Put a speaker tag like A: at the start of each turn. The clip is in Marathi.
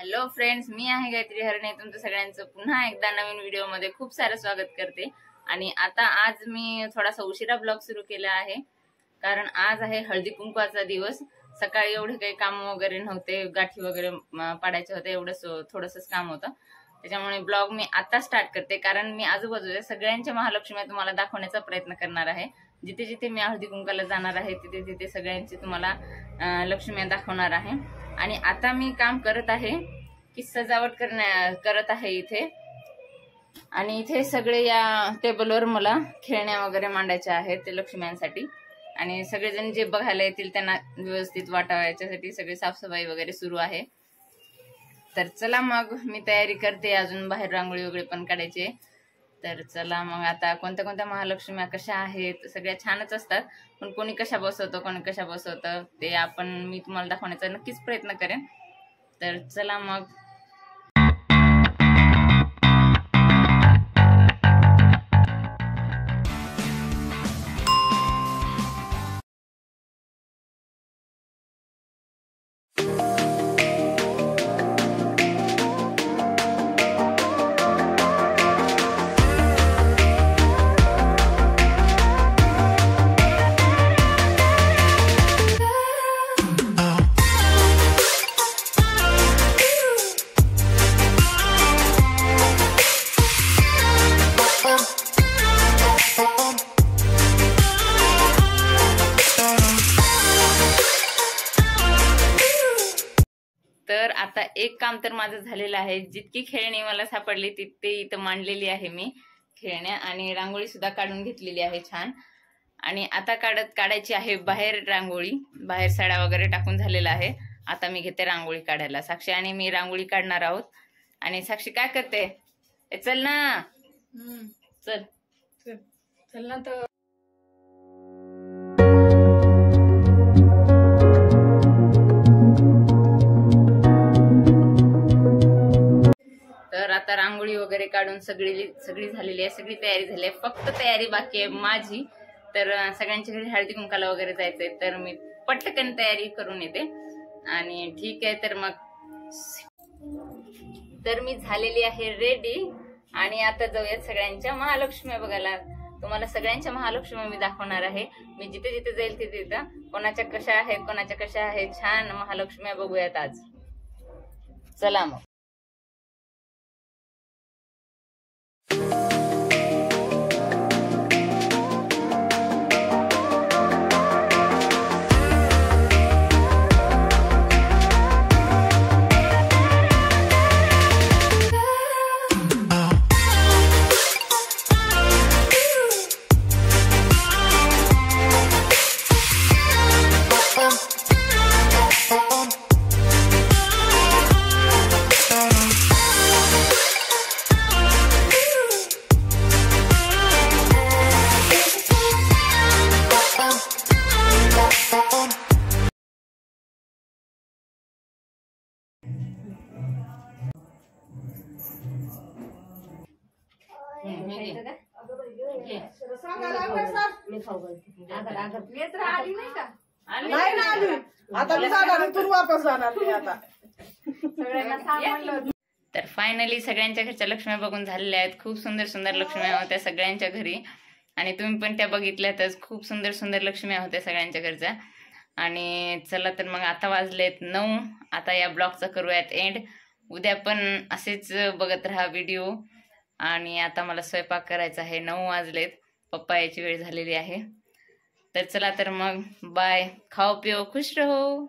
A: हॅलो फ्रेंड्स, मी आहे गायत्री हरणे. तुमचं सगळ्यांचं पुन्हा एकदा नवीन व्हिडिओमध्ये खूप सारं स्वागत करते. आणि आज मी थोडासा उशिरा ब्लॉग सुरू केला आहे, कारण आज आहे हळदी कुंकवाचा दिवस. सकाळी एवढे काही काम वगैरे नव्हते, गाठी वगैरे पाडायचे होते, एवढंच थोडंसंच काम होतं. त्याच्यामुळे ब्लॉग मी आता स्टार्ट करते, कारण मी आजूबाजूच्या सगळ्यांच्या महालक्ष्मी तुम्हाला दाखवण्याचा प्रयत्न करणार आहे. जिथे जिथे मी हळदी कुंकाला जाणार आहे तिथे तिथे सगळ्यांची तुम्हाला लक्ष्मी दाखवणार आहे. आणि आता मी काम करत आहे की सजावट करत आहे इथे. आणि इथे सगळे या टेबलवर मला खेळण्या वगैरे मांडायच्या आहेत ते लक्ष्म्यांसाठी. आणि सगळेजण जे बघायला येतील त्यांना व्यवस्थित वाटावं याच्यासाठी सगळी साफसफाई वगैरे सुरू आहे. तर चला मग मी तयारी करते, अजून बाहेर रांगोळी वगैरे पण काढायची. तर चला मग आता कोणत्या कोणत्या महालक्ष्म्या कशा आहेत, सगळ्या छानच असतात, पण कोणी कशा बसवतं कोणी कशा बसवतं ते मी तुम्हाला दाखवण्याचा नक्कीच प्रयत्न करेन. तर चला मग. तर आता एक काम तर माझं झालेलं आहे. जितकी खेळणी मला सापडली तितकी इथं मांडलेली आहे मी खेळण्या, आणि रांगोळी सुद्धा काढून घेतलेली आहे छान. आणि आता काढायची आहे बाहेर रांगोळी. बाहेर साड्या वगैरे टाकून झालेला आहे. आता मी घेते रांगोळी काढायला. साक्षी आणि मी रांगोळी काढणार आहोत. आणि साक्षी काय करते? चल ना, चल चल ना. तर आता रांगोळी वगैरे काढून सगळी झालेली आहे, सगळी तयारी झाली आहे. फक्त तयारी बाकी आहे माझी. तर सगळ्यांच्या घरी हळदी कुंकाला वगैरे जायचंय, तर मी पटकन तयारी करून येते. आणि ठीक आहे, तर मी झालेली आहे रेडी. आणि आता जाऊयात सगळ्यांच्या महालक्ष्मी बघायला. तुम्हाला सगळ्यांच्या महालक्ष्मी मी दाखवणार आहे. मी जिथे जिथे जाईल तिथे कोणाच्या कशा आहेत छान महालक्ष्मी बघूयात आज. चला मग. तर फायनली सगळ्यांच्या घरच्या लक्ष्म्या बघून झालेल्या आहेत. खूप सुंदर सुंदर लक्ष्म्या होत्या सगळ्यांच्या घरी, आणि तुम्ही पण त्या बघितल्यातच. खूप सुंदर सुंदर लक्ष्म्या होत्या सगळ्यांच्या घरच्या. आणि चला तर मग आता वाजलेत 9. आता या ब्लॉगचा करूयात एंड. उद्या पण असेच बघत राहा व्हिडिओ. आणि आता मला स्वयंपाक करायचा आहे. 9 वाजलेत, पप्पा यायची वेळ झालेली आहे. तर चला तर मग बाय. खाओ पिओ खुश रहो.